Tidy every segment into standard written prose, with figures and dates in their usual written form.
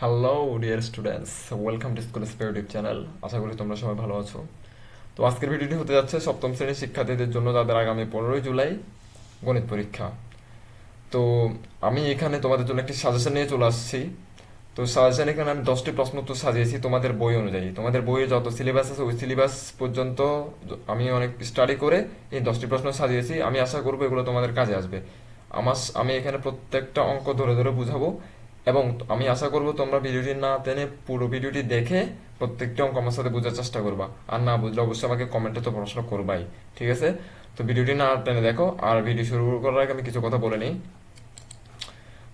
Hello dear students, welcome to school spare YouTube channel. আশা করি তোমরা সবাই ভালো আছো। তো আজকের ভিডিওটি হতে যাচ্ছে সপ্তম শ্রেণীর শিক্ষার্থীদের জন্য, যাদের আগামী 15ই জুলাই গণিত পরীক্ষা। তো আমি এখানে তোমাদের জন্য একটি সাজেশন নিয়ে চলে আসছি। তো সাজেশন এখানে আমি 10টি প্রশ্ন উত্তর সাজিয়েছি তোমাদের বই অনুযায়ী। তোমাদের বইয়ে যত সিলেবাস আছে ওই সিলেবাস পর্যন্ত আমি অনেক স্টাডি করে এই 10টি প্রশ্ন সাজিয়েছি। আমি আশা করবো এগুলো তোমাদের কাজে আসবে। আমি এখানে প্রত্যেকটা অঙ্ক ধরে ধরে বুঝাবো, এবং আমি আশা করবো তোমরা ভিডিওটি না টেনে পুরো ভিডিওটি দেখে প্রত্যেকটা অঙ্ক আমার সাথে বোঝার চেষ্টা করবা। আর না বুঝলে অবশ্যই আমাকে কমেন্টে তো প্রশ্ন করবাই, ঠিক আছে? তো ভিডিওটি না টেনে দেখো। আর ভিডিও শুরু করার আগে আমি কিছু কথা বলে নিই।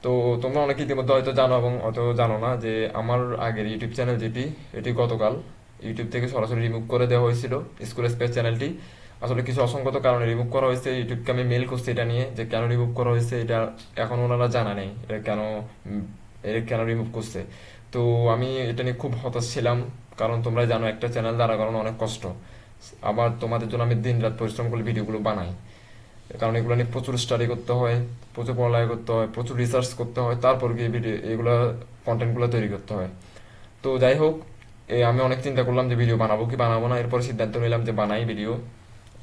তো তোমরা অনেকে ইতিমধ্যে হয়তো জানো এবং হয়তো জানো না যে আমার আগের ইউটিউব চ্যানেল যেটি, এটি গতকাল ইউটিউব থেকে সরাসরি রিমুভ করে দেওয়া হয়েছিল। স্কুল স্পেস চ্যানেলটি আসলে কিছু অসংগত কারণে রিমুভ করা হয়েছে। ইউটিউবকে আমি মেল করছি এটা নিয়ে যে কেন রিমুভ করা হয়েছে, এটা এখন ওনারা জানা নেই এটা কেন কেন রিমুভ করছে। তো আমি এটা নিয়ে খুব হতাশ ছিলাম, কারণ তোমরা জানো একটা চ্যানেল দাঁড়া করানো অনেক কষ্ট। আবার তোমাদের জন্য আমি দিন রাত পরিশ্রম করে ভিডিওগুলো বানাই, কারণ এগুলো নিয়ে প্রচুর স্টাডি করতে হয়, প্রচুর পড়ালেখা করতে হয়, প্রচুর রিসার্চ করতে হয়, তারপর গিয়ে ভিডিও এগুলো কন্টেন্টগুলো তৈরি করতে হয়। তো যাই হোক, আমি অনেক চিন্তা করলাম যে ভিডিও বানাবো কি বানাবো না, এরপরে সিদ্ধান্ত নিলাম যে বানাই ভিডিও।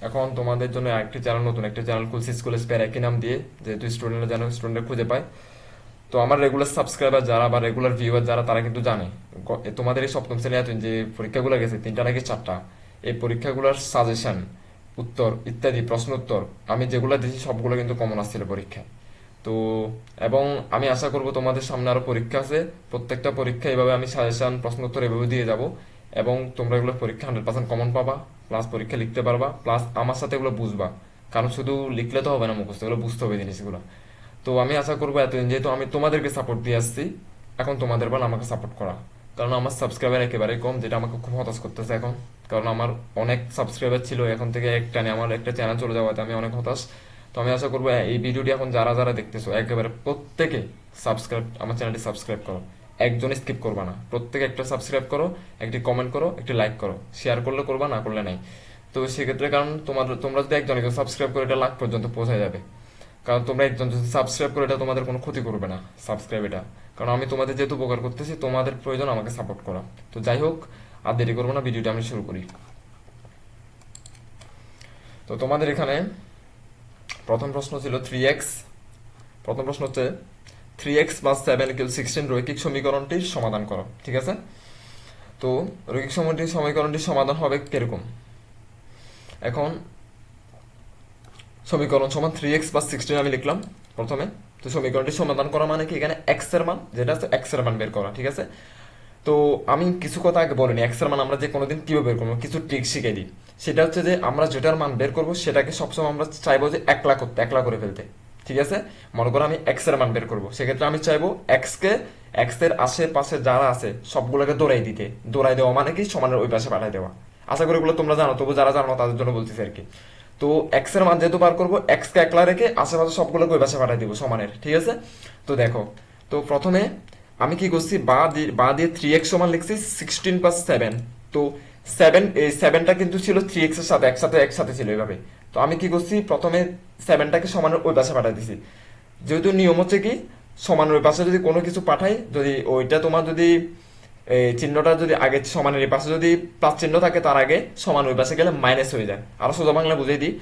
এখন তোমাদের জন্য একটি চ্যানেল, নতুন একটা চ্যানেল খুলছি স্কুল স্পেয়ার, একই নাম দিয়ে, যেহেতু স্টুডেন্টরা যেন স্টুডেন্টরা খুঁজে পায়। তো আমার রেগুলার সাবস্ক্রাইবার যারা বা রেগুলার ভিউয়ার যারা, তারা কিন্তু জানে তোমাদের এই সপ্তম শ্রেণী এত যে পরীক্ষাগুলো গেছে, 3টা নাকি 4টা, এই পরীক্ষাগুলোর সাজেশন, উত্তর ইত্যাদি প্রশ্ন উত্তর আমি যেগুলো দিয়েছি সবগুলো কিন্তু কমন আসছিল পরীক্ষায়। তো এবং আমি আশা করব তোমাদের সামনে আরো পরীক্ষা আছে, প্রত্যেকটা পরীক্ষা এভাবে আমি সাজেশন প্রশ্ন উত্তর এভাবে দিয়ে যাব, এবং তোমরা এগুলো পরীক্ষা 100% কমন পাবা, প্লাস পরীক্ষা লিখতে পারবা, প্লাস আমার সাথে এগুলো বুঝবা। কারণ শুধু লিখলে তো হবে না, মুখস্থ এগুলো বুঝতে হবে জিনিসগুলো। তো আমি আশা করবো এতদিন যেহেতু আমি তোমাদেরকে সাপোর্ট দিয়ে আসছি, এখন তোমাদের বল আমাকে সাপোর্ট করা। কারণ আমার সাবস্ক্রাইবার একেবারে কম, যেটা আমাকে খুব হতাশ করতেছে এখন। কারণ আমার অনেক সাবস্ক্রাইবার ছিল, এখন থেকে একটানে আমার একটা চ্যানেল চলে যাওয়াতে আমি অনেক হতাশ। তো আমি আশা করবো এই ভিডিওটি এখন যারা যারা দেখতেছো একেবারে প্রত্যেকে আমার চ্যানেলটি সাবস্ক্রাইব করো। একজন স্কিপ করবা না, প্রত্যেকে একটা সাবস্ক্রাইব করো, একটি কমেন্ট করো, একটি লাইক করো, শেয়ার করলে করবা, না করলে নাই। তো সেক্ষেত্রে কারণ তোমরা যদি একজনকে সাবস্ক্রাইব করে এটা লাখ পর্যন্ত পৌঁছে যাবে। কারণ তোমরা একজন যদি সাবস্ক্রাইব করে, এটা তোমাদের কোনো ক্ষতি করবে না সাবস্ক্রাইব এটা। কারণ আমি তোমাদের যেহেতু উপকার করতেছি, তোমাদের প্রয়োজন আমাকে সাপোর্ট করা। তো যাই হোক, আর দেরি করবো না, ভিডিওটা আমি শুরু করি। তো তোমাদের এখানে প্রথম প্রশ্ন ছিল 3x। প্রথম প্রশ্ন হচ্ছে 3x+7=16 রৈখিক সমীকরণটির সমাধান করো, ঠিক আছে? তো রৈখিক সমীকরণটির সমাধান হবে কিরকম? এখন সমীকরণ সমান 3x+16 আমি লিখলাম প্রথমে। তো সমীকরণটি সমাধান করা মানে কি, এখানে এক্স এর মান যেটা আছে এক্স এর মান বের করা, ঠিক আছে? তো আমি কিছু কথা আগে বলিনি, এক্স এর মান আমরা যে কোনোদিন কিভাবে বের করবো, কিছু ট্রিক শিখে দিই। সেটা হচ্ছে যে আমরা যেটার মান বের করবো সেটাকে সবসময় আমরা চাইবো যে একলা করে ফেলতে, ঠিক আছে? মনে করো আমি এক্স এর মান বের করবো, সেক্ষেত্রে আমি চাইবো এক্স এর আশেপাশে যারা আছে সবগুলোকে দৌড়াই দেওয়া মানে কি, সমানের ওই পাশে পাঠাই দেওয়া। আশা করি এগুলো তোমরা জানো, তবু যারা জানো না তাদের জন্য বলতেছি আর কি। তো এক্স এর মান যেহেতু বার করবো, এক্স কে একলা রেখে আশেপাশে সবগুলোকে ওই পাশে পাঠাই দিব সমানের, ঠিক আছে? তো দেখো, তো প্রথমে আমি কি করছি, বা দিয়ে 3x সমান লিখছি 16+7। তো এই সেভেনটা কিন্তু ছিল 3x এর সাথে একসাথে ছিল এইভাবে। তো আমি কি করছি, প্রথমে সেভেনটাকে সমানের ওই পাশে পাঠাই দিছি। যেহেতু নিয়ম হচ্ছে কি, সমানের ওই পাশে যদি কোনো কিছু পাঠাই, যদি ওইটা তোমার যদি এই চিহ্নটা যদি আগে সমানের এই পাশে যদি প্লাস চিহ্ন থাকে, তার আগে সমান ওই পাশে গেলে মাইনাস হয়ে যায়। আরো সোজা বাংলা বুঝিয়ে দিই,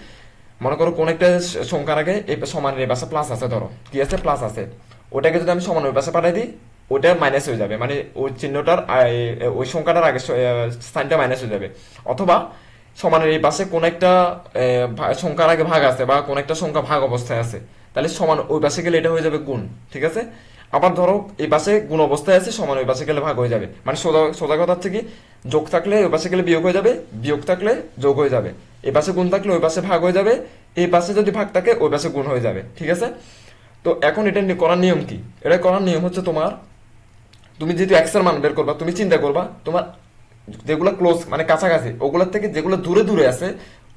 মনে করো কোন একটা সংখ্যার আগে এই সমানের এই পাশে প্লাস আছে, ধরো কি আছে, প্লাস আছে, ওটাকে যদি আমি সমান ওই পাশে পাঠাই দিই, ওটা মাইনাস হয়ে যাবে, মানে ওই চিহ্নটার ওই সংখ্যাটার আগে সাইনটা মাইনাস হয়ে যাবে। অথবা সমানের এই পাশে কোন একটা সংখ্যার আগে ভাগ আছে বা কোন একটা সংখ্যা ভাগ অবস্থায় আছে, তাহলে সমান ওই পাশে গেলে এটা হয়ে যাবে গুণ, ঠিক আছে? আবার ধরো এই পাশে গুণ অবস্থায় আছে, সমান ওই পাশে গেলে ভাগ হয়ে যাবে। মানে সোজা সোজা কথা হচ্ছে কি, যোগ থাকলে ওই পাশে গেলে বিয়োগ হয়ে যাবে, বিয়োগ থাকলে যোগ হয়ে যাবে। এই পাশে গুণ থাকলে ওই পাশে ভাগ হয়ে যাবে, এই পাশে যদি ভাগ থাকে ওই পাশে গুণ হয়ে যাবে, ঠিক আছে? তো এখন এটা করার নিয়ম কি? এটা করার নিয়ম হচ্ছে, তুমি যেহেতু এক্স এর মান বের করবা, তুমি চিন্তা করবা তোমার যেগুলো ক্লোজ মানে কাছাকাছি, ওগুলোর থেকে যেগুলো দূরে দূরে আছে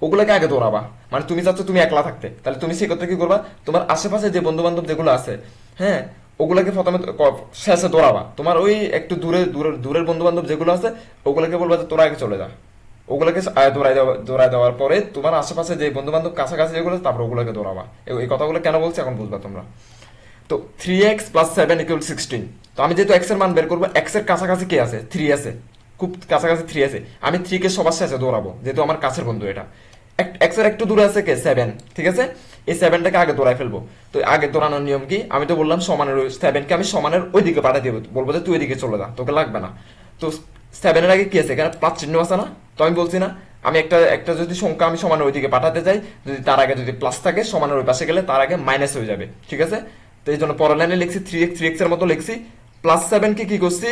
ওগুলোকে আগে দৌড়াবা। মানে তুমি চাচ্ছ তুমি একলা থাকতে, তাহলে তুমি সেক্ষেত্রে কি করবা, তোমার আশেপাশে যে বন্ধু বান্ধব যেগুলো আছে, হ্যাঁ, ওগুলোকে প্রথমে শেষে দৌড়াবা। তোমার ওই একটু দূরের বন্ধু বান্ধব যেগুলো আছে ওগুলোকে বলবা যে তোরা আগে চলে যা। ওগুলোকে দৌড়াই দেওয়ার পরে তোমার আশেপাশে যে বন্ধু বান্ধব কাছাকাছি যেগুলো আছে, তারপর ওগুলোকে দৌড়াবা। এই কথাগুলো কেন বলছি এখন বুঝবা তোমরা। তো 3x+7=16, তো আমি যেহেতু এক্স এর মান বের করবো, এক্স এর কাছাকাছি কে আছে, 3 আছে, খুব কাছাকাছি 3 আছে, আমি 3 কে সবার শেষে দৌড়াবো যেহেতু আমার কাছের বন্ধু এটা। এক্স এর একটু দূরে আছে কে, 7, ঠিক আছে, এই 7টাকে আগে দৌড়াই ফেলবো। তো আগে দৌড়ানোর নিয়ম কি, আমি তো বললাম সমানের 7কে আমি সমানের ওইদিকে পাঠিয়ে দেবো, বলবো যে তুই ওইদিকে চলে যা, তোকে লাগবে না। তো 7-এর আগে কি আছে, এখানে প্লাস চিহ্ন আছে না, তো আমি বলছি না আমি একটা একটা যদি সংখ্যা আমি সমানের ওইদিকে পাঠাতে চাই, যদি তার আগে যদি প্লাস থাকে সমানের ওই পাশে গেলে তার আগে মাইনাস হয়ে যাবে, ঠিক আছে। তো এই জন্য পরের লাইনে লিখছি 3x এর মতো লিখছি, +7 কে কি করছি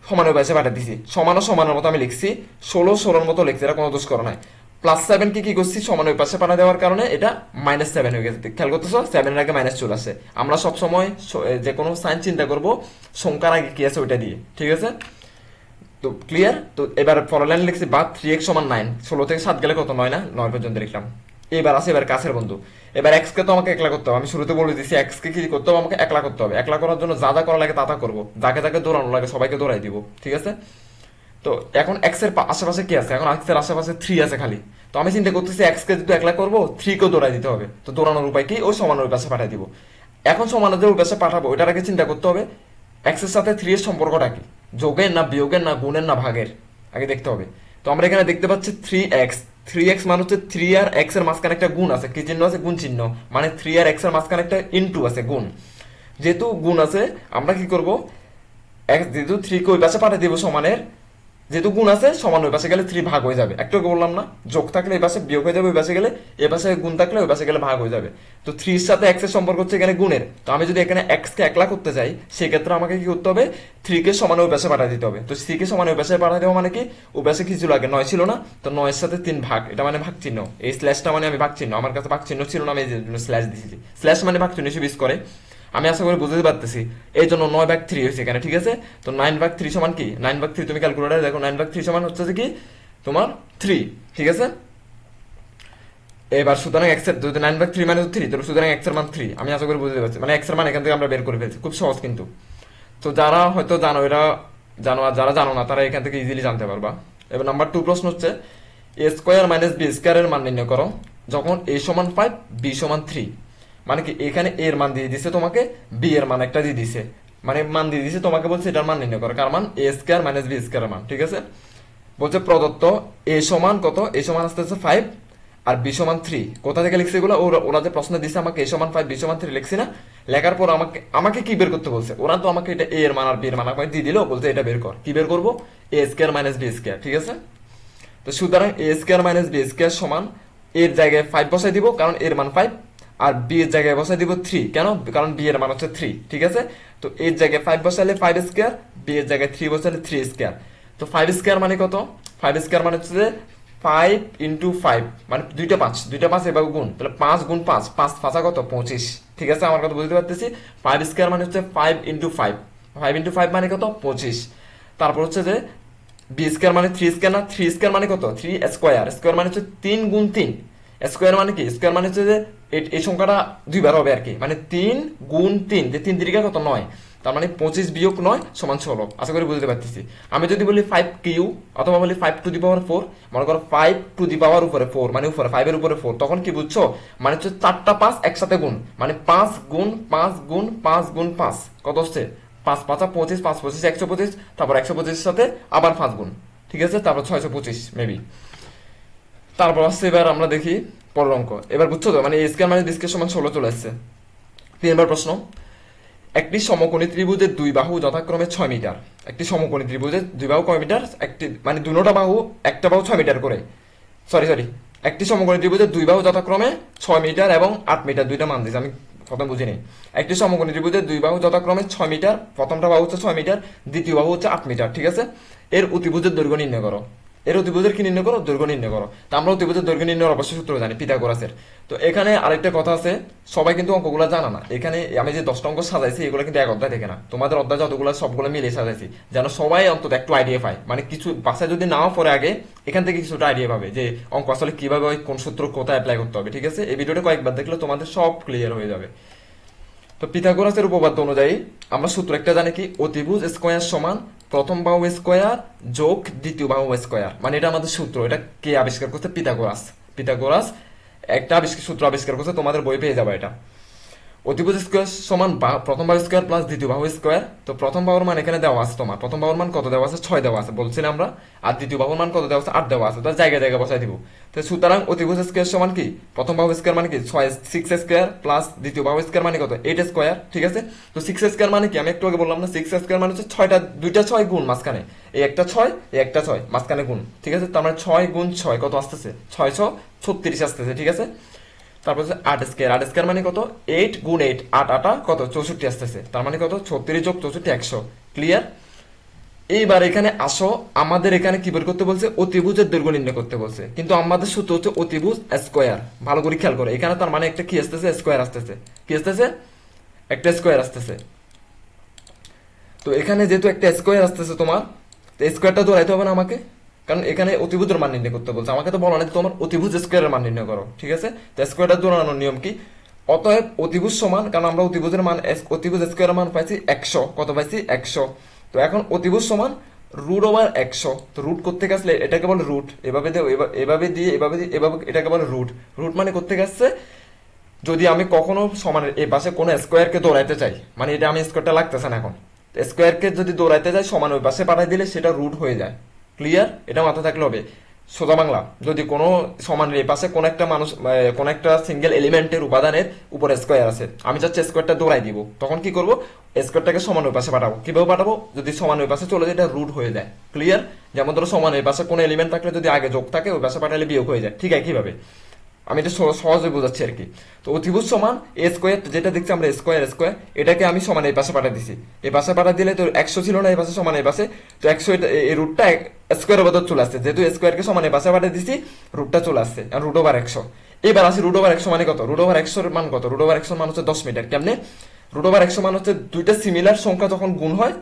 সমানের পাশে পাঠিয়ে দিছি, সমানের মতো আমি লিখছি, 16 মতো লিখছি, এটা কোনো দোষ করো নাই। +7 কে কি করছি সমানের পাশে পাঠা দেওয়ার কারণে এটা -7 হয়ে গেছে, খেয়াল করতেছো 7 এর আগে মাইনাস চলে আসে। আমরা সবসময় যে কোনো সাইন চিন্তা করব সংখ্যার আগে কি আছে ওইটা দিয়ে, ঠিক আছে। তো ক্লিয়ার। তো এবার পরের লাইন লিখছি বা 3x = 9, 16 থেকে 7 গেলে কত, 9 না, 9 পর্যন্ত লিখলাম। এবার আছে এবার কাছের বন্ধু, এবার এক্স কে তো আমাকে একলা করতে হবে, আমি শুরুতে বলে দিচ্ছি এক্স কে কি করতে হবে, আমাকে একলা করতে হবে। একলা করার জন্য যা যা করা লাগে তা তা করবো, যাকে যাকে দৌড়ানো লাগে সবাইকে দৌড়াই দিব, ঠিক আছে। তো এখন এক্স এর আশেপাশে কি আছে, এখন এক্স এর আশেপাশে 3 আছে খালি। তো আমি চিন্তা করতেছি এক্স কে যদি একলা করবো 3 কেও দৌড়াই দিতে হবে, তো দৌড়ানোর উপায় কি, ওই সমান ওই পাশে পাঠাই দিব। এখন সমান যে ওই পাশে পাঠাবো ওইটার আগে চিন্তা করতে হবে এক্স এর সাথে 3 এর সম্পর্কটা কি, যোগের না বিয়োগের না গুণের না ভাগের, আগে দেখতে হবে। তো আমরা এখানে দেখতে পাচ্ছি 3x মানে হচ্ছে 3 আর x এর মাঝখানে একটা গুণ আছে, কি চিহ্ন আছে, গুণ চিহ্ন, মানে 3 আর x এর মাঝখানে একটা ইনটু আছে, গুণ। যেহেতু গুণ আছে আমরা কি করব, যেহেতু 3 কে ওই পাশে পাঠিয়ে দিব সমানের, যেহেতু গুণ আছে সমান ওই পাশে গেলে 3 ভাগ হয়ে যাবে, একটু বললাম না যোগ থাকলে এই পাশে বিয়োগ হয়ে যাবে, ওই পাশে গেলে এই পাশে গুণ থাকলে ওই পাশে গেলে ভাগ হয়ে যাবে। তো 3 এর সাথে x এর সম্পর্ক হচ্ছে এখানে গুণের, তো আমি যদি এখানে x কে একলা করতে চাই সেক্ষেত্রে আমাকে কি করতে হবে, 3 কে সমান ওই পাশে পাঠিয়ে দিতে হবে। তো c কে সমান ওই পাশে পাঠিয়ে দেওয়া মানে কি, ওই পাশে কি ছিল আগে 9 ছিল না, তো 9 এর সাথে 3 ভাগ, এটা মানে ভাগ চিহ্ন, এই স্ল্যাশটা মানে আমি ভাগ চিহ্ন, আমার কাছে ভাগ চিহ্ন ছিল না, আমি এই জন্য স্ল্যাশ দিয়েছি, স্ল্যাশ মানে ভাগ চিহ্ন হিসেবে ইউজ করে। আমি আশা করি বুঝতে পারতেছি, এই জন্য 9/3 হয়েছে এখানে, ঠিক আছে। তো 9/3 সমান কি, 9/3 তুমি ক্যালকুলেটারে দেখো, 9/3 সমান হচ্ছে যে কি তোমার 3, ঠিক আছে। এবার সুতরাং x এর যদি 9/3 মানে 3, তো সুতরাং x এর মান 3, আমি আশা করি বুঝতে পারছি, মানে x এর মান এখান থেকে আমরা বের করে ফেলছি, খুব সহজ কিন্তু। তো যারা হয়তো জানো এরা জানো, আর যারা জানো না তারা এখান থেকে ইজিলি জানতে পারবা। এবার নাম্বার 2 প্রশ্ন হচ্ছে a² - b² এর মান নির্ণয় করো যখন a = 5 b = 3। মানে কি এখানে a এর মান দিয়ে দিছে তোমাকে, b এর মান একটা দিয়ে দিছে, মানে মান দিয়ে দিছে তোমাকে, বলছে এটার মান নির্ণয় করো, কার মান, a² - b² এর মান, ঠিক আছে। বলছে প্রদত্ত a সমান কত, a সমান আসতেছে 5 আর b সমান 3, কোথা থেকে লিখছে এগুলো, ওরা যে প্রশ্ন দিছে আমাকে a সমান 5 b সমান 3 লিখছি না, লেখার পর আমাকে আমাকে কি বের করতে বলছে, ওরা তো আমাকে এটা a এর মান আর b এর মান আমাকে দিয়ে দিল, বলছে এটা বের কর, কি বের করবো, a² - b², ঠিক আছে। তো সুতরাং a² - b² সমান, এর জায়গায় 5 বসাই দিব কারণ এর মান 5, আর b এর জায়গায় বসাই দিব 3, কেন, কারণ b এর মান হচ্ছে 3, ঠিক আছে। তো এর জায়গায় 5 বসালে 5², b এর জায়গায় 3 বসালে 3²। তো 5² মানে কত, 5² মানে হচ্ছে যে 5 × 5 মানে 2টা 5, 2টা 5 এভাবে গুণ, তাহলে 5 × 5, 5 5 কত, 25, ঠিক আছে। আমার কথা বুঝতে পারতেছি, 5² মানে হচ্ছে 5 × 5, 5 × 5 মানে কত, 25। তারপর হচ্ছে যে b² মানে 3² না, 3² মানে কত, 3² স্কোয়ার মানে হচ্ছে 3 × 3, স্কোয়ার মানে কি, স্কোয়ার মানে হচ্ছে যে এই সংখ্যাটা দুইবার হবে আর কি, মানে 3 × 3, যে 3 3 কত, 9, তার মানে 25 - 9 = 16, আশা করি বুঝতে পারতেছি। আমি যদি বলি 5 অথবা বলি 5⁴, মনে করো 5 উপরে 4 মানে উপরে 5 এর উপরে 4, তখন কি বুঝছো, মানে হচ্ছে 4টা 5 একসাথে গুণ, মানে 5 × 5 × 5 × 5 কত হচ্ছে, 5 5 25, 5 25 125, তারপর 125 এর সাথে আবার 5 গুণ, ঠিক আছে, তারপর 625 মেবি। তারপর আসছে এবার আমরা দেখি পরের অঙ্ক, এবার বুঝছো তো, মানে a² - b² সমান 16 চলে আসছে। 3 নম্বর প্রশ্ন, একটি সমকোণী ত্রিভুজের দুই বাহু যথাক্রমে 6 মিটার, একটি সমকোণী ত্রিভুজের দুই বাহু কয় মিটার, একটি মানে দুটোটা বাহু, একটা বাহু 6 মিটার করে, সরি একটি সমকোণী ত্রিভুজের দুই বাহু যথাক্রমে 6 মিটার এবং 8 মিটার, দুইটা মান দিয়েছে, আমি প্রথম বুঝিনি। একটি সমকোণী ত্রিভুজের দুই বাহু যথাক্রমে 6 মিটার, প্রথমটা বাহু হচ্ছে 6 মিটার, দ্বিতীয় বাহু হচ্ছে 8 মিটার, ঠিক আছে। এর অতিভুজের দৈর্ঘ্য নির্ণয় করো, এর অতিভুজের কি নির্ণয় করো, দৈর্ঘ্য নির্ণয় করো। তো আমরা অতিভুজের দৈর্ঘ্য নির্ণয়ের অবশ্যই সূত্র জানি, পিথাগোরাসের। তো এখানে আরেকটা কথা আছে, সবাই কিন্তু অঙ্কগুলো জানা না, এখানে আমি যে 10টা অঙ্ক সাজাইছি এগুলো কিন্তু এক অধ্যায় থেকে না, তোমাদের অধ্যায় যতগুলো সবগুলো মিলে সাজাইছি, যেন সবাই অন্তত একটু আইডিয়া পায়, মানে কিছু বাসায় যদি নাও পরে আগে এখান থেকে কিছুটা আইডিয়া পাবে যে অঙ্ক আসলে কিভাবে হয়, কোন সূত্র কোথায় অ্যাপ্লাই করতে হবে, ঠিক আছে। এই ভিডিওটা কয়েকবার দেখলে তোমাদের সব ক্লিয়ার হয়ে যাবে। তো পিথাগোরাসের উপপাদ্য অনুযায়ী আমরা সূত্র একটা জানি কি, অতিভুজ স্কয়ার সমান প্রথম বাহু স্কয়ার যোগ দ্বিতীয় বাহু স্কয়ার, মানে এটা আমাদের সূত্র। এটা কে আবিষ্কার করছে, পিথাগোরাস। পিথাগোরাস একটা সূত্র আবিষ্কার করছে, তোমাদের বই পেয়ে যাবে এটা। অতিভুজ স্কোয়ার সমান প্রথম বাহু স্কোয়ার প্লাস দ্বিতীয় বাহু স্কোয়ার। তো প্রথম বাহুর মান এখানে দেওয়া আছে তোমার, প্রথম বাহুর মান কত দেওয়া আছে, 6 দেওয়া আছে বলছিলাম আমরা। আর দ্বিতীয় বাহুর মান কত দেওয়া আছে, 8 দেওয়া আছে। তো জায়গায় জায়গায় বসাই দিব। তো সুতরাং অতিভুজ স্কোয়ার সমান কি, প্রথম বাহু স্কোয়ার মানে কি 6 স্কোয়ার প্লাস দ্বিতীয় বাহু স্কোয়ার মানে কত 8 স্কোয়ার, ঠিক আছে। তো 6 স্কোয়ার মানে কি, আমি একটু আগে বললাম না, 6 স্কোয়ার মানে হচ্ছে 6টা, 2টা 6 গুণ মাঝখানে এই একটা 6, এই একটা 6 মাঝখানে গুণ, ঠিক আছে। তার মানে 6 গুণ 6 কত আসতেছে, 6 6 36 আসতেছে, ঠিক আছে। তারপর হচ্ছে 8 স্কোয়ার, 8 স্কোয়ার মানে কত 8 গুণ 8, 8 8 কত 64 আসতেছে। তার মানে কত 36 যোগ 64 100, ক্লিয়ার। এইবার এখানে আসো, আমাদের এখানে কি বের করতে বলছে, অতিভুজের দৈর্ঘ্য নির্ণয় করতে বলছে, কিন্তু আমাদের সূত্র হচ্ছে অতিভুজ স্কোয়ার। ভালো করে খেয়াল করো, এখানে তার মানে একটা কি আসতেছে, স্কোয়ার আসতেছে, কি আসতেছে, একটা স্কোয়ার আসতেছে। তো এখানে যেহেতু একটা স্কোয়ার আসতেছে তোমার, তো স্কোয়ারটা দৌড়াইতে হবে না আমাকে, কারণ এখানে অতিভুজের মান নির্ণয় করতে বলছে। আমাকে তো বলো না তোমার অতিভুজ স্কোয়ারের মান নির্ণয় করো, ঠিক আছে। তো স্কোয়ারটা দৌড়ানোর নিয়ম কি, অতএব অতিভুজ সমান, কারণ আমরা অতিভুজের মান, অতিভুজ স্কোয়ারের মান পাইছি 100, কত পাইছি 100। তো এখন অতিভুজ সমান রুট ওভার 100। তো রুট করতে গেলে এটাকে বলে রুট, এভাবে দিয়ে এভাবে দিয়ে এভাবে দিয়ে এভাবে, এটাকে বলে রুট। রুট মানে করতে গেছে যদি আমি কখনো সমানের এই পাশে কোনো স্কোয়ারকে দৌড়াইতে চাই, মানে এটা আমি স্কোয়ারটা লাগতেছে না এখন, স্কোয়ারকে যদি দৌড়াইতে যাই সমান ওই পাশে পাঠাই দিলে সেটা রুট হয়ে যায়, ক্লিয়ার। এটা মাথায় থাকলে হবে। সোজা বাংলা, যদি কোনো সমানের এই পাশে কোনো একটা মানুষ, কোনো একটা সিঙ্গেল এলিমেন্টের উপাদানের উপরে স্কোয়ার আছে, আমি চাচ্ছি স্কোয়ারটা দৌড়াই দিব, তখন কি করবো, স্কোয়ারটাকে সমান ওই পাশে পাঠাবো। কিভাবে পাঠাবো, যদি সমান ওই পাশে চলে যায় এটা রুট হয়ে যায়, ক্লিয়ার। যেমন ধরো সমান এই পাশে কোনো এলিমেন্ট থাকলে যদি আগে যোগ থাকে ওই পাশে পাঠালে বিয়োগ হয়ে যায়, ঠিক আছে। কিভাবে, আমি এটা সহজে বোঝাচ্ছি আর কি। তো অতিভুজ সমান এ স্কোয়ার, যেটা দেখছি আমরা স্কোয়ার স্কোয়ার, এটাকে আমি সমান এই পাশে পাঠা দিছি, এই পাশে পাঠা দিলে তো 100 ছিল না এই পাশে সমান এই পাশে, তো 100 এই রুটটা স্কোয়ারের বদল চলে আসছে, যেহেতু স্কোয়ারকে সমান এই পাশে পাঠা দিছি রুটটা চলে আসছে, আর রুট ওভার 100। এবার আসি রুট ওভার 100 মানে কত, রুট ওভার 100 মান কত, রুট ওভার 100 মান হচ্ছে 10 মিটার। কেমনে, রুট ওভার 100 মান হচ্ছে দুইটা সিমিলার সংখ্যা যখন গুণ হয়,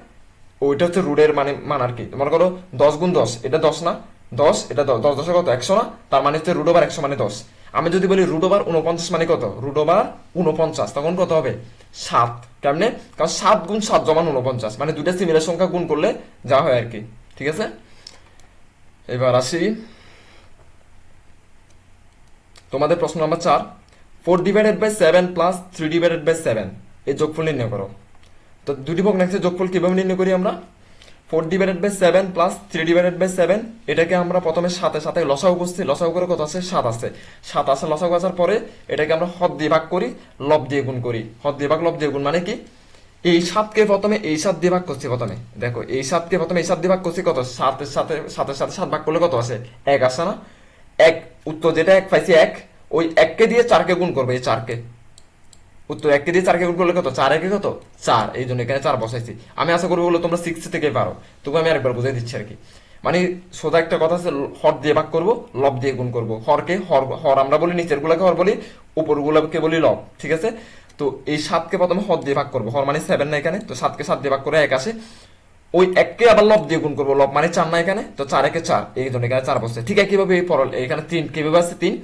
ওইটা হচ্ছে রুটের মানে মান আর কি। মনে করো 10 গুণ 10, এটা 10 না, 10 এটা 10, 10 10 কত 100 না, তার মানে হচ্ছে রুট ওভার 100 মানে 10। আমি যদি বলি রুট ওভার 49 মানে কত, রুট ওভার 49, তখন কত হবে 7। কেমনে, কারণ 7 গুণ 7 সমান 49, মানে দুইটা সিমিলার সংখ্যা গুণ করলে যা হয় আর কি, ঠিক আছে। এবার আসি তোমাদের প্রশ্ন number 4, 4 divided by 7 plus 3 divided by 7 এই যোগফল নির্ণয় করো। তো দুটি ভগ্নাংশের যোগফল কিভাবে নির্ণয় করি আমরা, 4 divided by 7 plus 3 divided by 7, এটাকে আমরা প্রথমে সাথে সাথে লসাগু করছি, লসাগু করে কত আছে 7 আছে, 7 আছে লসাগু আসার পরে এটাকে আমরা হদ দিয়ে ভাগ করি, লব দিয়ে গুণ করি। হদ দিয়ে ভাগ লব দিয়ে গুণ মানে কি, এই 7কে প্রথমে এই 7 দিয়ে ভাগ করছি, প্রথমে দেখো এই 7কে প্রথমে এই 7 দিয়ে ভাগ করছি, কত 7 সাথে 7 ভাগ করলে কত আসে 1 আসে না, 1 উত্তর যেটা 1 পাইছি 1, ওই 1কে দিয়ে 4কে গুণ করবে, এই 4কে উত্তর 1কে দিয়ে 4কে গুণ করলে কত 4 একে কত 4, এই জন্য এখানে 4 বসাইছি। আমি আশা করবো বলো তোমরা 6 থেকে পারো, তবু আমি আরেকবার বুঝাই দিচ্ছি আর কি। মানে সোজা একটা কথা আছে, হর দিয়ে ভাগ করবো, লব দিয়ে গুণ করবো। হরকে হর, হর আমরা বলি নিচের গুলাকে হর বলি, উপর গুলাকে বলি লব, ঠিক আছে। তো এই 7কে প্রথমে হর দিয়ে ভাগ করবো, হর মানে 7 না এখানে, তো 7কে 7 দিয়ে ভাগ করে 1 আসে, ওই 1কে আবার লব দিয়ে গুণ করবো, লব মানে 4 না এখানে, তো 4 একে 4, এই জন্য এখানে 4 বসছে। ঠিক আছে, কিভাবে এখানে 3 কিভাবে আছে 3,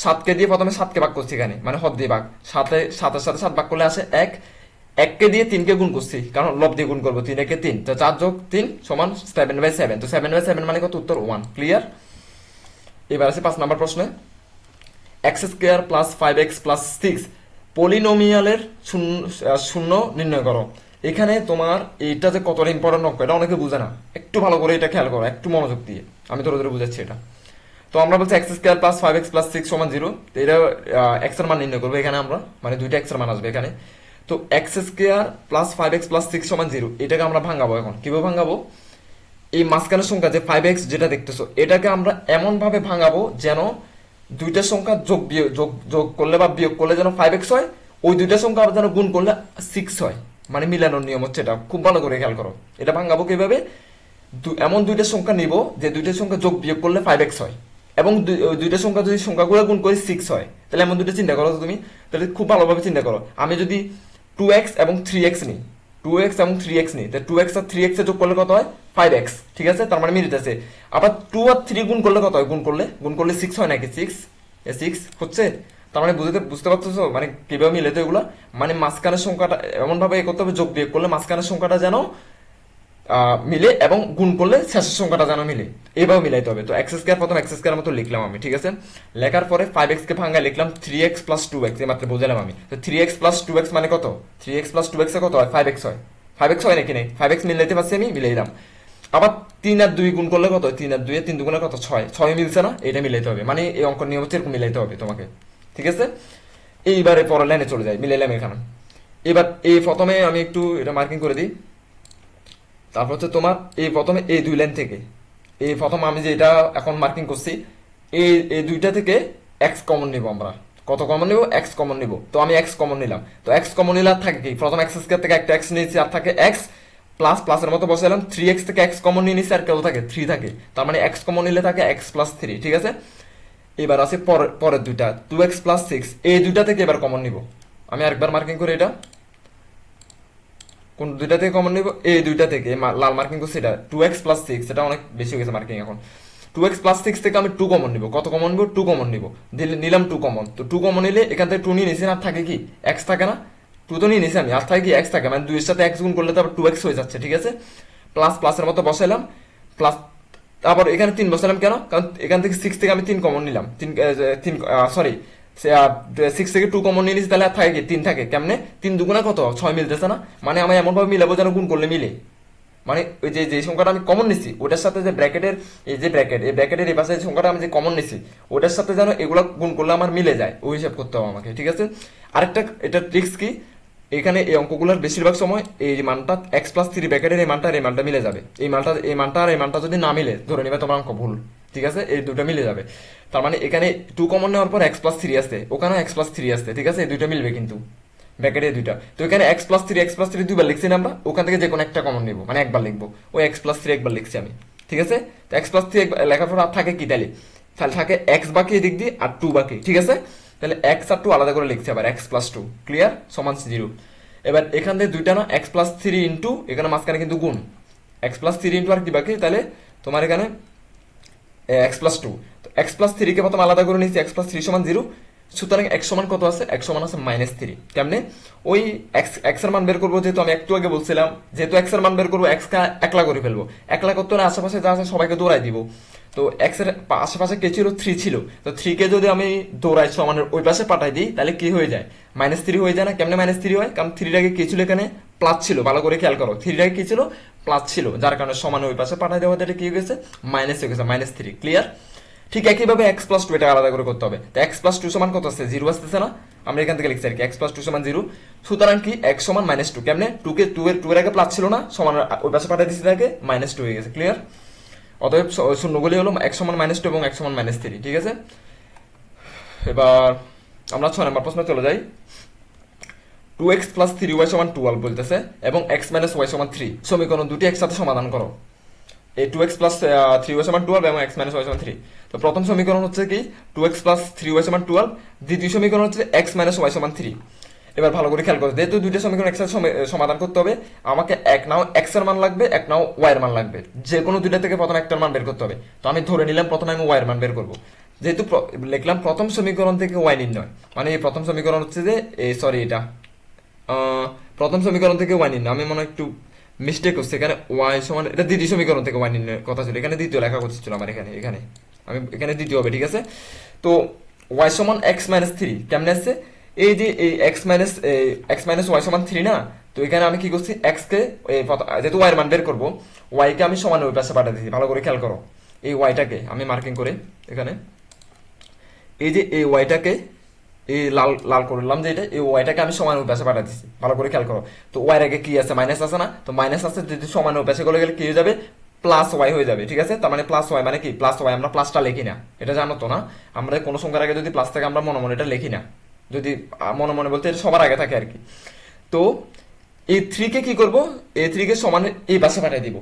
7কে দিয়ে প্রথমে 7কে ভাগ করছি এখানে, মানে হদ দিয়ে ভাগ, 7 সাথে 7 ভাগ করলে আসে 1, 1কে দিয়ে 3কে গুণ করছি, কারণ লব দিয়ে গুণ করবো, 3 একে 3, তো 4 যোগ 3 সমান 7/7, তো 7/7 মানে কত, উত্তর 1, ক্লিয়ার। এবার আছে 5 নম্বর প্রশ্নে, x square plus 5x plus 6 পলিনোমিয়ালের শূন্য নির্ণয় করো। এখানে তোমার এইটা যে কতটা ইম্পর্টেন্ট অঙ্ক, এটা অনেকে বুঝে না, একটু ভালো করে এটা খেয়াল করো, একটু মনোযোগ দিয়ে, আমি ধরে ধরে বুঝাচ্ছি এটা। তো আমরা বলছি x square plus 5x plus 6 সমান 0, তো এটা এক্স এর মান নির্ণয় করবো এখানে আমরা, মানে দুইটা এক্স এর মান আসবে এখানে। তো x square plus 5x plus 6 সমান 0, এটাকে আমরা ভাঙাবো এখন। কিভাবে ভাঙাবো, এই মাঝখানের সংখ্যা যে 5x যেটা দেখতেছো, এটাকে আমরা এমন ভাবে ভাঙাবো যেন দুইটা সংখ্যা যোগ বিয়োগ যোগ করলে বা বিয়োগ করলে যেন 5x হয়, ওই দুইটা সংখ্যা আবার যেন গুণ করলে 6 হয়, মানে মিলানোর নিয়ম হচ্ছে এটা, খুব ভালো করে খেয়াল করো। এটা ভাঙাবো কিভাবে, এমন দুইটা সংখ্যা নিব যে দুইটা সংখ্যা যোগ বিয়োগ করলে 5x হয়, এবং ওই দুইটা সংখ্যা যদি সংখ্যাগুলো গুণ করে 6 হয়, তাহলে এমন দুইটা চিন্তা করো তুমি, তাহলে খুব ভালোভাবে চিন্তা করো। আমি যদি 2x এবং 3x নিই, 2x এবং 3x নিই, তাহলে 2x আর 3x এ যোগ করলে কত হয় 5x, ঠিক আছে, তার মানে মিলতেছে। আবার 2 আর 3 গুণ করলে কত হয়, গুণ করলে 6 হয় নাকি, 6 হচ্ছে। তার মানে বুঝতে পারতেছো মানে কিভাবে মিলে তো এগুলো, মানে মাঝখানের সংখ্যাটা এমন ভাবে করতে হবে, যোগ বিয়োগ করলে মাঝখানের সংখ্যাটা যেন মিলে এবং গুণ করলে শেষের সংখ্যাটা যেন মিলে, এভাবে মিলাইতে হবে। তো এক্স স্কোয়ার প্রথম এক্স স্কোয়ার মতো লিখলাম আমি, ঠিক আছে। লেখার পরে 5x কে ভাঙায় লিখলাম 3x প্লাস 2x, এই মাত্র বুঝলাম আমি। তো 3x প্লাস 2x মানে কত? 3x প্লাস 2x এ কত হয়? 5x হয়। 5x হয় নাকি নেই? 5x মিলাইতে পারছি আমি, মিলাইলাম। আবার 3 আর 2 গুণ করলে কত? 3 আর 2 3 দুগুণে কত? 6। 6 মিলছে না? এটা মিলাইতে হবে, মানে এই অঙ্ক নিয়ম হচ্ছে এরকম মিলাইতে হবে তোমাকে, ঠিক আছে। এইবারে পরের লাইনে চলে যাই, মিলাইলাম এখানে। এবার এই প্রথমে আমি একটু এটা মার্কিং করে দিই। তারপর হচ্ছে তোমার এই প্রথমে এই 2 লাইন থেকে, এই প্রথম আমি যে এটা এখন মার্কিং করছি, এই দুইটা থেকে এক্স কমন নিব আমরা। কত কমন নিব? এক্স কমন নিব। তো আমি এক্স কমন নিলাম। তো এক্স কমন নিলে আর থাকে কি? প্রথম এক্স স্কয়ার থেকে একটা এক্স নিয়েছি, আর থাকে এক্স প্লাস প্লাসের মতো বসাইলাম। 3x থেকে এক্স কমন নিয়ে নিছি, আর কেউ থাকে 3 থাকে। তার মানে এক্স কমন নিলে থাকে এক্স প্লাস 3, ঠিক আছে। এবার আছে পরের দুইটা 2x প্লাস 6, এই দুইটা থেকে এবার কমন নিব। আমি আরেকবার মার্কিং করি এটা। কোন দুইটা থেকে কমন নিব? এই দুইটা থেকে লাল মার্কিং করছি এটা 2x প্লাস 6, এটা অনেক বেশি হয়ে গেছে মার্কিং এখন। 2x প্লাস 6 থেকে আমি 2 কমন নিব। কত কমন নিব? 2 কমন নিব। নিলাম 2 কমন। তো 2 কমন নিলে এখান থেকে 2 নিয়ে নিছি, আর থাকে কি? x থাকে না? 2 তো নিয়ে নিছি আমি, আর থাকে কি? x থাকে, মানে 2 এর সাথে x গুণ করলে তো আবার 2x হয়ে যাচ্ছে, ঠিক আছে। প্লাস প্লাসের মতো বসাইলাম, প্লাস। তারপর এখানে 3 বসালাম কেন? কারণ এখান থেকে 6 থেকে আমি 3 কমন নিলাম। 3 সরি 6 থেকে 2 কমন নিয়ে নিছি, তাহলে আর থাকে কি? 3 থাকে। কেমনে? 3 দুগুণা কত? 6 মিলতেছে না? মানে আমি এমন ভাবে মিলাবো যেন গুণ করলে মিলে। মানে ওই যে সংখ্যাটা আমি কমন নিছি ওটার সাথে যে ব্র্যাকেটের এই যে ব্র্যাকেট, এই ব্র্যাকেটের এই পাশে যে সংখ্যাটা আমি যে কমন নিছি ওটার সাথে যেন এগুলো গুণ করলে আমার মিলে যায়, ওই হিসাব করতে হবে আমাকে, ঠিক আছে। আরেকটা এটা ট্রিক্স কি, এখানে এই অঙ্কগুলোর বেশিরভাগ সময় এই মানটা এক্স প্লাস 3 ব্র্যাকেটের এই মানটা আর এই মানটা মিলে যাবে। এই মানটা আর এই মানটা যদি না মিলে ধরে নিবে তোমার অঙ্ক ভুল, ঠিক আছে। এই দুটো মিলে যাবে। তার মানে এখানে 2 কমন নেওয়ার পর এক্স প্লাস 3 আসছে, ওখানে এক্স প্লাস 3 আসছে, ঠিক আছে। এই দুইটা মিলবে কিন্তু ব্র্যাকেটে দুইটা। তো এখানে এক্স প্লাস থ্রি দুইবার লিখছি না আমরা, ওখান থেকে যে কোনো একটা কমন নিব, মানে একবার লিখবো। ওই এক্স প্লাস থ্রি একবার লিখছি আমি, ঠিক আছে। তো এক্স প্লাস থ্রি লেখার পর আর থাকে কি? তাহলে তাহলে থাকে এক্স বাকি এদিক দিয়ে, আর 2 বাকি, ঠিক আছে। তাহলে এক্স আর 2 আলাদা করে লিখছি আবার, এক্স প্লাস 2 ক্লিয়ার সমান 0। এবার এখান থেকে দুইটা না, এক্স প্লাস 3 ইন্টু এখানে মাঝখানে কিন্তু গুণ, এক্স প্লাস 3 ইন্টু আর কি বাকি? তাহলে তোমার এখানে এক্স প্লাস 2। তো এক্স প্লাস 3 কে প্রথম আলাদা করে নিচ্ছি, এক্স প্লাস 3 সমান 0। সুতরাং এক্স সমান কত আছে? এক্স সমান আছে -3। কেমনে? ওই এক্স এর মান বের করবো, যেহেতু আমি একটু আগে বলছিলাম, যেহেতু এক্স এর মান বের করবো, এক্স কে একলা করে ফেলবো। একলা করতে হলে আশেপাশে যা আছে সবাইকে দৌড়াই দিব। তো এক্স এর আশেপাশে কে ছিল? 3 ছিল। তো 3 কে যদি আমি দৌড়াই সমানের ওই পাশে পাঠাই দিই, তাহলে কি হয়ে যায়? -3 হয়ে যায় না? কেমনে -3 হয়? কারণ 3 টাকে কি ছিল? এখানে প্লাস ছিল, ভালো করে খেয়াল করো। 3 টাকে কি ছিল? প্লাস ছিল, যার কারণে সমানে ওই পাশে পাঠাই দেওয়া, এটা কি হয়ে গেছে? মাইনাস হয়ে গেছে, -3, ক্লিয়ার। ঠিক একইভাবে এক্স প্লাস 2 এটা আলাদা করে করতে হবে। তো এক্স প্লাস 2 সমান কত আসছে? 0 আসতেছে না? আমরা এখান থেকে লিখছি আর কি, এক্স প্লাস 2 সমান 0। সুতরাং কি এক্স সমান -2। কেমনে? 2 কে 2 এর আগে প্লাস ছিল না, সমান ওই পাশে পাঠিয়ে দিচ্ছি, তাকে -2 হয়ে গেছে, ক্লিয়ার। অতএব শূন্যগুলি হলো এক্স সমান -2 এবং এক্স সমান -3, ঠিক আছে। এবার আমরা 6 নম্বর প্রশ্নে চলে যাই। 2x প্লাস 3y সমান 12 বলতেছে, এবং x মাইনাস y সমান 3। সমীকরণ দুটি একসাথে সমাধান করো। এই 2x প্লাস 3y সমান 12 এবং x মাইনাস y সমান 3। তো প্রথম সমীকরণ হচ্ছে কি 2x প্লাস 3y সমান 12, দ্বিতীয় সমীকরণ হচ্ছে x মাইনাস y সমান 3। এবার ভালো করে খেয়াল করো, যেহেতু দুইটা সমীকরণ একসাথে সমাধান করতে হবে, আমাকে এক নাও x এর মান লাগবে, এক নাও y এর মান লাগবে। যে কোনো দুইটা থেকে প্রথম একটার মান বের করতে হবে। তো আমি ধরে নিলাম প্রথমে আমি y এর মান বের করবো। যেহেতু লিখলাম প্রথম সমীকরণ থেকে y নির্ণয়, মানে এই প্রথম সমীকরণ হচ্ছে যে সরি এটা প্রথম সমীকরণ থেকে y নির্ণয়, আমি মনে হয় একটু মিস্টেক হচ্ছে। এখানে y সমান, এটা দ্বিতীয় সমীকরণ থেকে y নির্ণয়ের কথা ছিল, এখানে দ্বিতীয় লেখা করতে ছিল আমার, এখানে এখানে আমি এখানে দ্বিতীয় হবে, ঠিক আছে। তো y সমান x মাইনাস 3 কেমনে আসছে? এই যে এই x মাইনাস y সমান 3 না? তো এখানে আমি কি করছি, x কে যেহেতু y এর মান বের করবো, y কে আমি সমান ওই পাশে পাঠিয়ে দিচ্ছি। ভালো করে খেয়াল করো, এই y টাকে আমি মার্কিং করে এখানে, এই যে এই y টাকে এই লাল লাল করলাম, যে এটা এই ওয়াইটাকে আমি সমান পাশে পাঠিয়ে দিচ্ছি। ভালো করে খেয়াল করো। তো ওয়াই আগে কি আছে? মাইনাস আছে না? তো মাইনাস আছে, যদি সমান পাশে গেলে গেলে কি হয়ে যাবে? প্লাস ওয়াই হয়ে যাবে, ঠিক আছে। তার মানে প্লাস ওয়াই মানে কি? প্লাস ওয়াই আমরা প্লাসটা লিখি না, এটা জানো তো না? আমরা কোনো সংখ্যার আগে যদি প্লাস থাকে আমরা মনে মনে এটা লিখি না, যদি মনে মনে বলতে এটা সবার আগে থাকে আর কি। তো এই 3 কে কি করব? এই 3 কে সমান এই পাশে পাঠিয়ে দিব।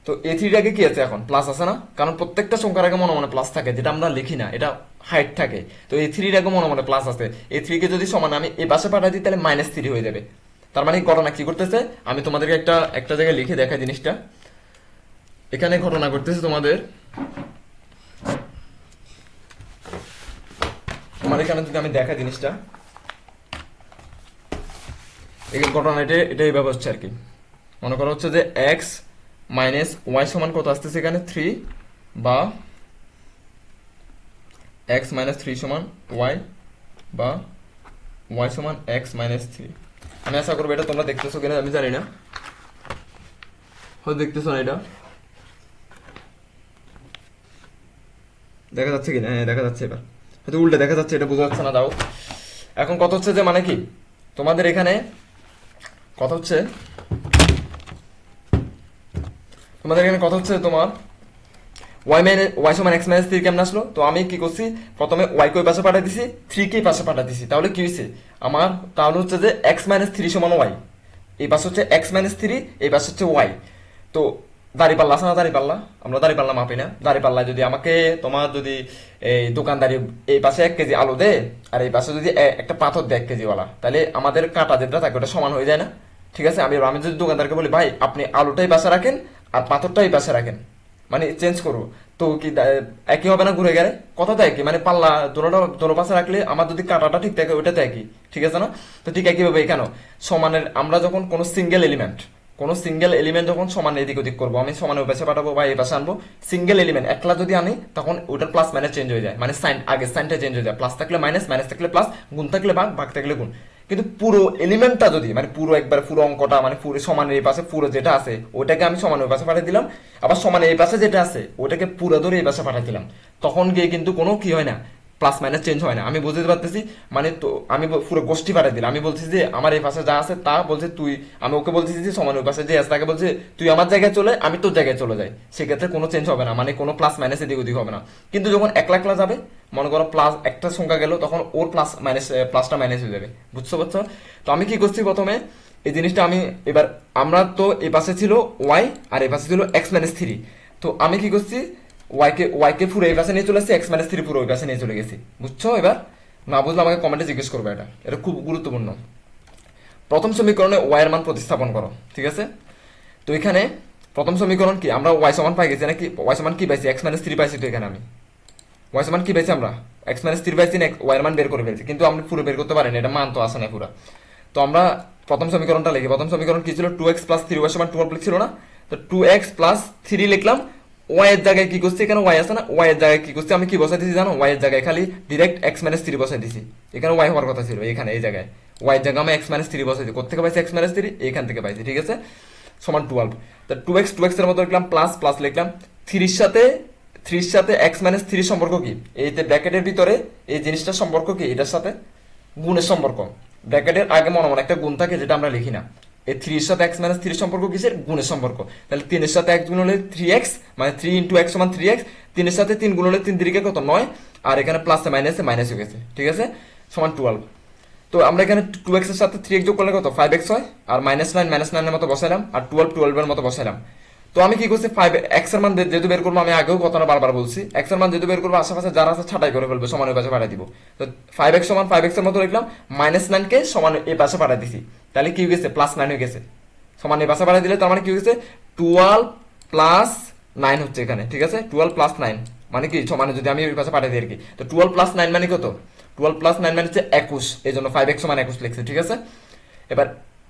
তো এই 3 আগে কি আছে? এখন প্লাস আছে না? কারণ প্রত্যেকটা সংখ্যার আগে মনে মনে প্লাস থাকে, যেটা আমরা লিখি না, এটা হাইট থাকে। তো এই 3 আগে মনে মনে প্লাস আছে, এই 3 কে যদি সমান আমি এই পাশে পাঠিয়ে দিই, তাহলে -3 হয়ে যাবে। তার মানে ঘটনা কি করতেছে? আমি তোমাদেরকে একটা একটা জায়গায় লিখে দেখাই জিনিসটা। এখানে ঘটনা করতেছে তোমাদের, তোমার এখানে যদি আমি দেখা জিনিসটা, এই ঘটনা এটা এইভাবে হচ্ছে আর কি। মনে করা হচ্ছে যে এক্স মাইনাস ওয়াই সমান কত আসতেছে এখানে 3 বা এক্স মাইনাস 3 সমান ওয়াই বা ওয়াই সমান এক্স মাইনাস 3। আমি আশা করবো এটা তোমরা দেখতেছো কিনা আমি জানি না, হয়তো দেখতেছো না। এটা দেখা যাচ্ছে কিনা? হ্যাঁ দেখা যাচ্ছে, এবার হয়তো উল্টে দেখা যাচ্ছে, এটা বোঝা যাচ্ছে না। দাও এখন কত হচ্ছে যে মানে কি তোমাদের এখানে কত হচ্ছে, তোমাদের এখানে কত হচ্ছে তোমার ওয়াই সমান এক্স মাইনাস 3 কেমন আসলো? তো আমি কি করছি, প্রথমে ওয়াই কে ওই পাশে পাঠিয়ে দিছি, 3 কে পাশে পাঠিয়ে দিছি। তাহলে কি হয়েছে আমার? তাহলে হচ্ছে যে এক্স মাইনাস 3 সমান ওয়াই, এই পাশে হচ্ছে এক্স মাইনাস 3, এই পাশে হচ্ছে ওয়াই। তো দাঁড়িপাল্লা আছে না, দাঁড়িপাল্লা আমরা দাঁড়িপাল্লা মাপি না, দাঁড়িপাল্লা যদি আমাকে তোমার যদি এই দোকানদারি এই পাশে 1 কেজি আলু দে আর এই পাশে যদি একটা পাথর দেয় 1 কেজি ওয়ালা, তাহলে আমাদের কাটা যেটা থাকে ওটা সমান হয়ে যায় না? ঠিক আছে, আমি আমি যদি দোকানদারকে বলি ভাই আপনি আলুটাই পাশে রাখেন আর পাথরটাই পাশে রাখেন, মানে চেঞ্জ করবো, তো কি একই হবে না? ঘুরে গেলে কথা তো একই, মানে পাল্লা দোনো পাশে রাখলে আমার যদি কাটাটা ঠিক থাকে ওইটা তো একই, ঠিক আছে না? তো ঠিক একইভাবে এখানেও সমানের আমরা যখন কোনো সিঙ্গেল এলিমেন্ট যখন সমান এদিক ওদিক করবো, আমি সমান ওই পাশে পাঠাবো বা এই পাশে আনবো, সিঙ্গেল এলিমেন্ট একলা যদি আনি তখন ওটার প্লাস মাইনাস চেঞ্জ হয়ে যায়, মানে সাইন আগে সাইনটা চেঞ্জ হয়ে যায়, প্লাস থাকলে মাইনাস, মাইনাস থাকলে প্লাস, গুণ থাকলে ভাগ, ভাগ থাকলে গুণ। কিন্তু পুরো এলিমেন্টটা যদি মানে পুরো একবার পুরো অঙ্কটা মানে পুরো সমানের এই পাশে পুরো যেটা আছে ওটাকে আমি সমান ওই পাশে পাঠিয়ে দিলাম, আবার সমানের এই পাশে যেটা আছে ওটাকে পুরো ধরে এই পাশে পাঠিয়ে দিলাম, তখন গিয়ে কিন্তু কোনো কি হয় না, প্লাস মাইনাস চেঞ্জ হয় না। আমি বুঝতে পারতেছি, মানে তো আমি পুরো গোষ্ঠী পাঠিয়ে দিলাম, আমি বলছি যে আমার এই পাশে যা আছে তা বলছে তুই, আমি ওকে বলছি যে সমান ওই পাশে যে আছে তাকে বলছে তুই আমার জায়গায় চলে আমি তোর জায়গায় চলে যাই, সেক্ষেত্রে কোনো চেঞ্জ হবে না, মানে কোনো প্লাস মাইনাস এদিক ওদিক হবে না। কিন্তু যখন একলা একলা যাবে, মনে করো প্লাস একটা সংখ্যা গেল, তখন ওর প্লাস মাইনাস প্লাসটা মাইনাস হয়ে যাবে, বুঝতে পারছো? তো আমি কি করছি প্রথমে এই জিনিসটা আমি এবার, আমরা তো এই পাশে ছিল ওয়াই আর এই পাশে ছিল এক্স মাইনাস 3, তো আমি কি করছি ওয়াইকে পুরো এই পাশে নিয়ে চলে আসছি, এক্স মাইনাস 3 পুরো ওই পাশে নিয়ে চলে গেছি, বুঝছো? এবার না বুঝলে আমাকে কমেন্টে জিজ্ঞেস করবে, এটা খুব গুরুত্বপূর্ণ। প্রথম সমীকরণে ওয়াই এর মান প্রতিস্থাপন করো, ঠিক আছে? তো এখানে প্রথম সমীকরণ কি, আমরা ওয়াই সমান পাই গেছি নাকি? ওয়াই সমান কি পাইছি? এক্স মাইনাস 3 পাইছি। তো এখানে আমি ওয়াই সমান কি পাইছি? আমরা এক্স মাইনাস 3 পাইছি না, ওয়াই এর মান বের করে ফেলছি, কিন্তু আমরা পুরো বের করতে পারিনি, এটা মান তো আসে না পুরো। তো আমরা প্রথম সমীকরণটা লিখি। প্রথম সমীকরণ কি ছিল? 2x প্লাস 3 ওয়াই সমান 12 লিখছিল না? তো 2x প্লাস 3 লিখলাম, ওয়াই এর জায়গায় কি করছি, এখানে ওয়াই আছে না, ওয়াই এর জায়গায় কি করছি আমি, কি বসাই দিছি জানো? ওয়াই এর জায়গায় খালি ডিরেক্ট এক্স মাইনাস 3 বসাই দিছি, এখানে ওয়াই হওয়ার কথা ছিল, এখানে এই জায়গায় ওয়াই এর জায়গায় আমি এক্স মাইনাস 3 বসাই দিই। কোথেকে পাইছি এক্স মাইনাস 3? এখান থেকে পাইছি, ঠিক আছে? সমান 12। তো 2x এর মতো লিখলাম, প্লাস প্লাস লিখলাম, 3 এর সাথে এক্স মাইনাস 3 সম্পর্ক কি? এই যে ব্র্যাকেটের ভিতরে এই জিনিসটার সম্পর্ক কি এটার সাথে? গুণের সম্পর্ক। ব্র্যাকেটের আগে মনে মনে একটা গুণ থাকে যেটা আমরা লিখি না। এই 3 এর সাথে এক্স মাইনাস 3 সম্পর্ক কিসের? গুণের সম্পর্ক। তাহলে 3 এর সাথে x গুণ হলে 3x, মানে 3 ইন্টু x সমান 3x। 3 এর সাথে 3 গুণ হলে 3 3 কত? 9। আর এখানে প্লাসে মাইনাসে মাইনাস হয়ে গেছে, ঠিক আছে? সমান 12। তো আমরা এখানে 2x এর সাথে 3x যোগ করলে কত? 5x হয়। আর -9 এর মতো বসাইলাম, আর 12 এর মতো বসাইলাম। তো আমি কি করছি, 5x এর মান যেহেতু বের করবো, আমি আগেও কথাটা বারবার বলছি, x এর মান যেহেতু বের করবো আশেপাশে যারা আছে ছাটাই করে ফেলবে, সমান ওই পাশে পাঠিয়ে দিব। তো 5x সমান 5x এর মতো লিখলাম, -9 কে সমান এই পাশে পাঠিয়ে দিছি, তাহলে কি হয়ে গেছে? +9 হয়ে গেছে। সমান এই পাশে পাঠিয়ে দিলে তার মানে কি হয়ে গেছে? 12 প্লাস 9 হচ্ছে এখানে, ঠিক আছে? 12 প্লাস 9 মানে কি? সমানে যদি আমি ওই পাশে পাঠিয়ে দিই আর কি। তো 12 প্লাস 9 মানে কত? 12 প্লাস 9 মানে হচ্ছে 21, এই জন্য 5x সমান 21 লিখছে, ঠিক আছে? এবার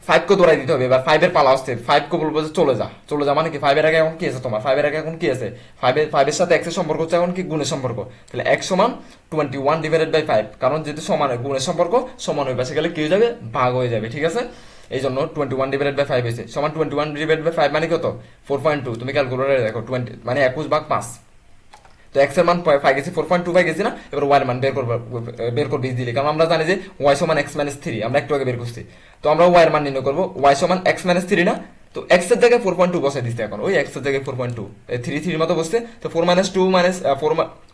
5 কে দৌড়াই দিতে হবে, এবার 5 এর পালা আসছে। 5 কে বলবো যে চলে যা, চলে যা মানে কি? 5 এর আগে এখন কি আছে তোমার? 5 এর আগে এখন কি আছে? 5 এর সাথে x এর সম্পর্ক হচ্ছে এখন কি? গুণের সম্পর্ক। তাহলে x সমান 21 ডিভাইডেড বাই 5, কারণ যেহেতু সমান গুণের সম্পর্ক, সমান ওই পাশে গেলে কি হয়ে যাবে? ভাগ হয়ে যাবে, ঠিক আছে? এই জন্য 21 ডিভাইডেড বাই 5 হয়েছে, সমান 21 ডিভাইডেড বাই 5 মানে কত? 4.2। তুমি ক্যালকুলেটরে দেখো, 20 মানে 21 ভাগ 5। তো x এর মান পাই গেছি 4.2 পাই গেছি না? এবার y এর মান বের করবে ইজিলি, কারণ আমরা জানি যে y সমান x মাইনাস 3, আমরা একটু আগে বের করছি। তো আমরা y এর মান নির্ণয় করব, y সমান x মাইনাস 3 না? তো x এর জায়গায় 4.2 বসাই দিচ্ছি এখন, ওই x এর জায়গায় 4.2, 3 3 মতো বসছে। তো 4 মাইনাস 2 মাইনাস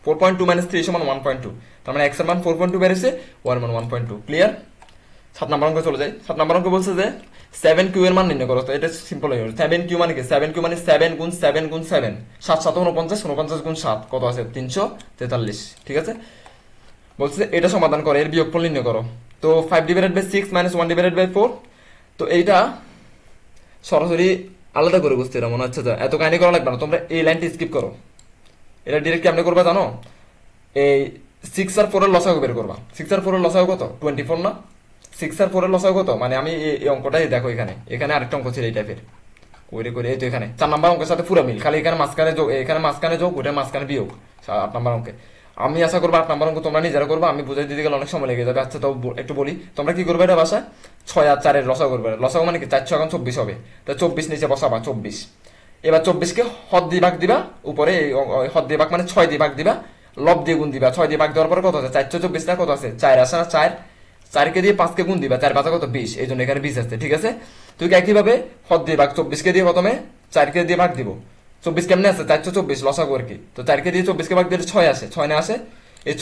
4.2 মাইনাস 3 সমান 1.2, তার মানে x এর মান 4.2 বেড়েছে, y এর মান 1.2। ক্লিয়ার? 7 নম্বর অঙ্কে চলে যাই। 7 নম্বর অঙ্কে বলছে যে 7q এর মান নির্ণয় করো। তো এটা সিম্পল হয়ে গেল। 7q মানে কি? 7q মানে 7 গুণ 7 গুণ 7, 7 7 49, 49 গুণ 7 কত আছে? 343, ঠিক আছে? বলছে এটা সমাধান করো, এর বিয়োগফল নির্ণয় করো। তো 5 divided by 6 minus 1 divided by 4। তো এইটা সরাসরি আলাদা করে বুঝতে এটা মনে হচ্ছে যে এত কাহিনী করা লাগবে না, তোমরা এই লাইনটি স্কিপ করো। এটা ডিরেক্ট কেমনে করবা জানো? এই 6 আর 4 এর লসাগু বের করবা। 6 আর 4 এর লসাগু কত? 24 না? 6 আর 4 এর লসাগু কত? মানে আমি এই অঙ্কটাই দেখো, এখানে আরেকটা অঙ্ক ছিল এই টাইপের, করে করে এই তো এখানে 4 নাম্বার অঙ্কের সাথে পুরো মিল, খালি এখানে মাঝখানে যোগ, এখানে মাঝখানে যোগ, ওটার মাঝখানে বিয়োগ 8 নাম্বার অঙ্কে। আমি আশা করবো 8 নাম্বার অঙ্ক তোমরা নিজেরা করবো, আমি বুঝাই দিতে গেলে অনেক সময় লেগে যাবে। আচ্ছা তো একটু বলি, তোমরা কি করবে এটা বাসায়, 6 আর 4 এর লসাগু করবে। লসাগু মানে কি 4 6 এখন 24 হবে, তো 24 নিচে বসাবা 24। এবার 24 কে হদ দিয়ে ভাগ দিবা, উপরে হদ দিয়ে ভাগ মানে 6 দিয়ে ভাগ দিবা, লব দিয়ে গুণ দিবা। 6 দিয়ে ভাগ দেওয়ার পরে কত আছে, 4 24 না কত আছে 4 আছে না, 4 কে দিয়ে 5 কে গুণ দিবা, 4 5 কত 20, এই জন্য এখানে 20 আছে, ঠিক আছে। তুই একইভাবে হদ দিয়ে ভাগ 24 কে দিয়ে প্রথমে 4 কে দিয়ে ভাগ দিব। 24 কেমনে আছে 424 লসাগু আর কি, তো 4 কে দিয়ে 24 কে ভাগ দিলে 6 আসে, 6 না আসে, এই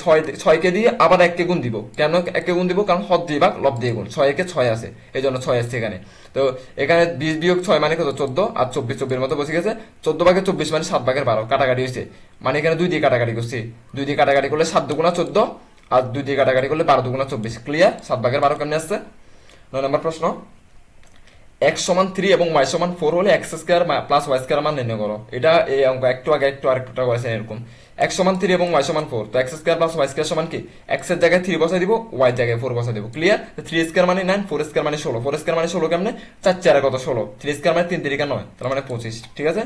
6 কে দিয়ে আবার 1 কে গুণ দিব। কেন 1 কে গুণ দিব, কারণ হদ দিয়ে ভাগ লব দিয়ে গুণ, 6 কে 6 আছে, এই জন্য 6 আসছে এখানে। তো এখানে 20 বিয়োগ 6 মানে কত 14, আর 24 24 মতো বসে গেছে। 14 ভাগের 24 মানে 7 ভাগের 12, কাটাকাটি হয়েছে, মানে এখানে 2 দিয়ে কাটাকাটি করছি, 2 দিয়ে কাটাকাটি করলে 7 দুগুণা 14, আর 2 দিয়ে কাটাকাটি করলে 12 দুগুণা 24, ক্লিয়ার। 7 ভাগের 12 কেমনে আসছে। 9 নম্বর প্রশ্ন, x সমান 3 এবং y সমান 4 হলে x square plus y square মান নির্ণয় করো। এটা এই অঙ্ক একটু আগে একটু আরেকটা করেছেন এরকম, x সমান 3 এবং y সমান 4, তো x square plus y square সমান কি, x এর জায়গায় 3 বসাই দিব, y এর জায়গায় 4 বসাই দিব, ক্লিয়ার। 3 স্কয়ার মানে 9, 4 স্কয়ার মানে 16, 4 স্কয়ার মানে 16 কেমনে, 4 4 কত 16, 3 স্কয়ার মানে 3 3 9, তার মানে 25, ঠিক আছে।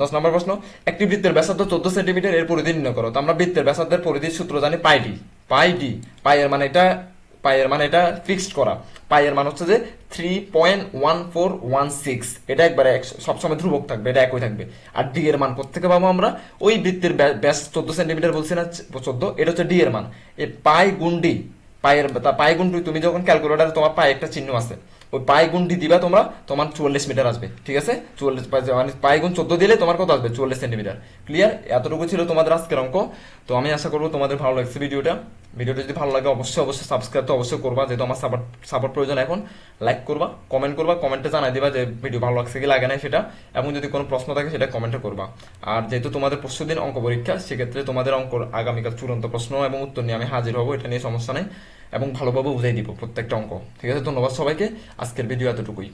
10 নম্বর প্রশ্ন, একটি বৃত্তের ব্যাসার্ধ 14 সেন্টিমিটার, এর পরিধি নির্ণয় করো। তো আমরা বৃত্তের ব্যাসার্ধের পরিধির সূত্র জানি পাই ডি, পাই এর মানে এটা ফিক্সড করা, পাই এর মান হচ্ছে যে 3.1416, এটা একবারে সবসময় ধ্রুবক থাকবে, এটা একই থাকবে। আর ডি এর মান কোথেকে পাবো আমরা, ওই বৃত্তের ব্যাস 14 সেন্টিমিটার বলছি না 14, এটা হচ্ছে ডি এর মান। এই পাই গুণ ডি, পাই গুণ ডি, তুমি যখন ক্যালকুলেটারে তোমার পাই একটা চিহ্ন আছে, ওই পাই গুণ ডি দিবা তোমরা, তোমার 44 মিটার আসবে, ঠিক আছে। 44 মানে পাই গুণ 14 দিলে তোমার কত আসবে, 44 সেন্টিমিটার, ক্লিয়ার। এতটুকু ছিল তোমাদের আজকের অঙ্ক। তো আমি আশা করবো তোমাদের ভালো লাগছে ভিডিওটা যদি ভালো লাগে অবশ্যই সাবস্ক্রাইব তো অবশ্যই করবা, যেহেতু আমার সাপোর্ট প্রয়োজন এখন। লাইক করবা, কমেন্ট করবা, কমেন্টে জানাই দিবা যে ভিডিও ভালো লাগছে কি লাগে না সেটা, এবং যদি কোনো প্রশ্ন থাকে সেটা কমেন্টে করবা। আর যেহেতু তোমাদের পরশু দিন অঙ্ক পরীক্ষা, সেক্ষেত্রে তোমাদের অঙ্ক আগামীকাল চূড়ান্ত প্রশ্ন এবং উত্তর নিয়ে আমি হাজির হবো, এটা নিয়ে সমস্যা নেই, এবং ভালোভাবে বুঝাই দিব প্রত্যেকটা অঙ্ক, ঠিক আছে। ধন্যবাদ সবাইকে, আজকের ভিডিও এতটুকুই।